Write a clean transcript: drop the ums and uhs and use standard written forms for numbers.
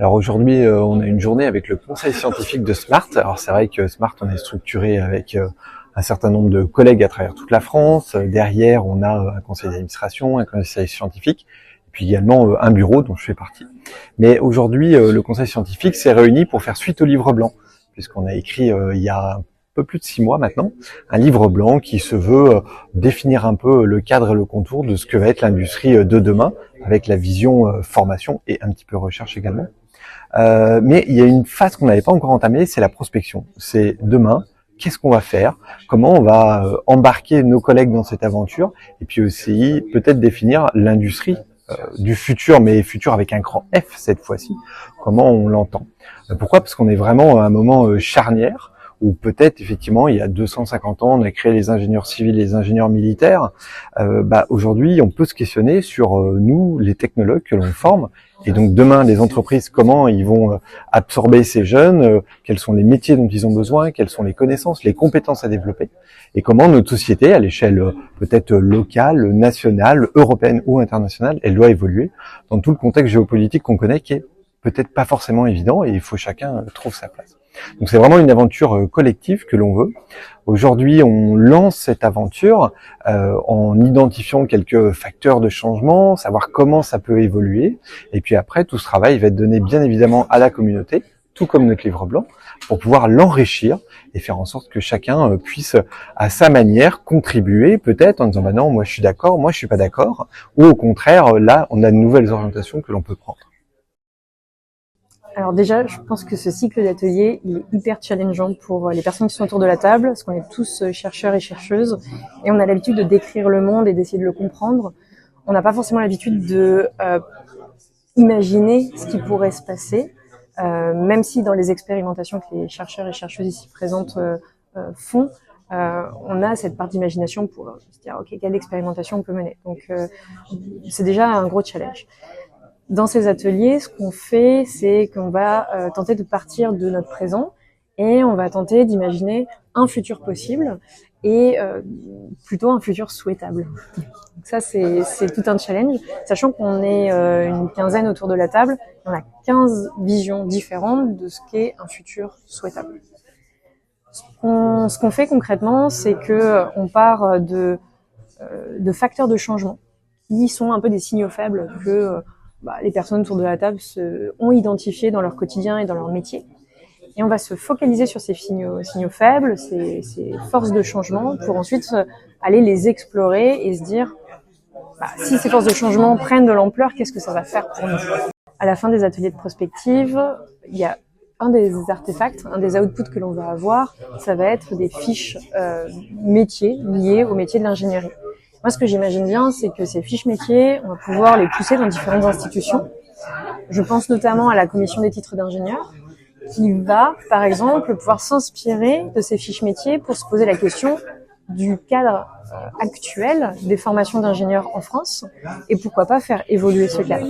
Alors aujourd'hui, on a une journée avec le conseil scientifique de Smart. Alors c'est vrai que Smart, on est structuré avec un certain nombre de collègues à travers toute la France. Derrière, on a un conseil d'administration, un conseil scientifique, et puis également un bureau dont je fais partie. Mais aujourd'hui, le conseil scientifique s'est réuni pour faire suite au livre blanc, puisqu'on a écrit il y a un peu plus de 6 mois maintenant, un livre blanc qui se veut définir un peu le cadre et le contour de ce que va être l'industrie de demain, avec la vision formation et un petit peu recherche également. Mais il y a une phase qu'on n'avait pas encore entamée, c'est la prospection. C'est demain, qu'est-ce qu'on va faire, comment on va embarquer nos collègues dans cette aventure, et puis aussi peut-être définir l'industrie du futur, mais futur avec un grand F cette fois-ci, comment on l'entend. Pourquoi ? Parce qu'on est vraiment à un moment charnière, où peut-être effectivement il y a 250 ans on a créé les ingénieurs civils, les ingénieurs militaires. Aujourd'hui on peut se questionner sur nous, les technologues que l'on forme, et donc demain les entreprises, comment ils vont absorber ces jeunes, quels sont les métiers dont ils ont besoin, quelles sont les connaissances, les compétences à développer, et comment notre société à l'échelle peut-être locale, nationale, européenne ou internationale, elle doit évoluer dans tout le contexte géopolitique qu'on connaît, qui est peut-être pas forcément évident, et il faut chacun trouve sa place. Donc c'est vraiment une aventure collective que l'on veut. Aujourd'hui, on lance cette aventure en identifiant quelques facteurs de changement, savoir comment ça peut évoluer. Et puis après, tout ce travail va être donné bien évidemment à la communauté, tout comme notre livre blanc, pour pouvoir l'enrichir et faire en sorte que chacun puisse, à sa manière, contribuer peut-être en disant « bah non, moi je suis d'accord, moi je suis pas d'accord », ou au contraire, là, on a de nouvelles orientations que l'on peut prendre. Alors déjà, je pense que ce cycle d'atelier, il est hyper challengeant pour les personnes qui sont autour de la table, parce qu'on est tous chercheurs et chercheuses, et on a l'habitude de décrire le monde et d'essayer de le comprendre. On n'a pas forcément l'habitude de imaginer ce qui pourrait se passer, même si dans les expérimentations que les chercheurs et chercheuses ici présentes font, on a cette part d'imagination pour se dire « ok, quelle expérimentation on peut mener ?» Donc c'est déjà un gros challenge. Dans ces ateliers, ce qu'on fait, c'est qu'on va tenter de partir de notre présent et on va tenter d'imaginer un futur possible et plutôt un futur souhaitable. Donc ça, c'est tout un challenge, sachant qu'on est une quinzaine autour de la table, on a 15 visions différentes de ce qu'est un futur souhaitable. Ce qu'on fait concrètement, c'est que on part de facteurs de changement qui sont un peu des signaux faibles que les personnes autour de la table ont identifié dans leur quotidien et dans leur métier. Et on va se focaliser sur ces signaux faibles, ces forces de changement, pour ensuite aller les explorer et se dire si ces forces de changement prennent de l'ampleur, qu'est-ce que ça va faire pour nous ? À la fin des ateliers de prospective, il y a un des artefacts, un des outputs que l'on va avoir, ça va être des fiches métiers liées au métier de l'ingénierie. Moi, ce que j'imagine bien, c'est que ces fiches métiers, on va pouvoir les pousser dans différentes institutions. Je pense notamment à la commission des titres d'ingénieur, qui va, par exemple, pouvoir s'inspirer de ces fiches métiers pour se poser la question du cadre actuel des formations d'ingénieurs en France, et pourquoi pas faire évoluer ce cadre.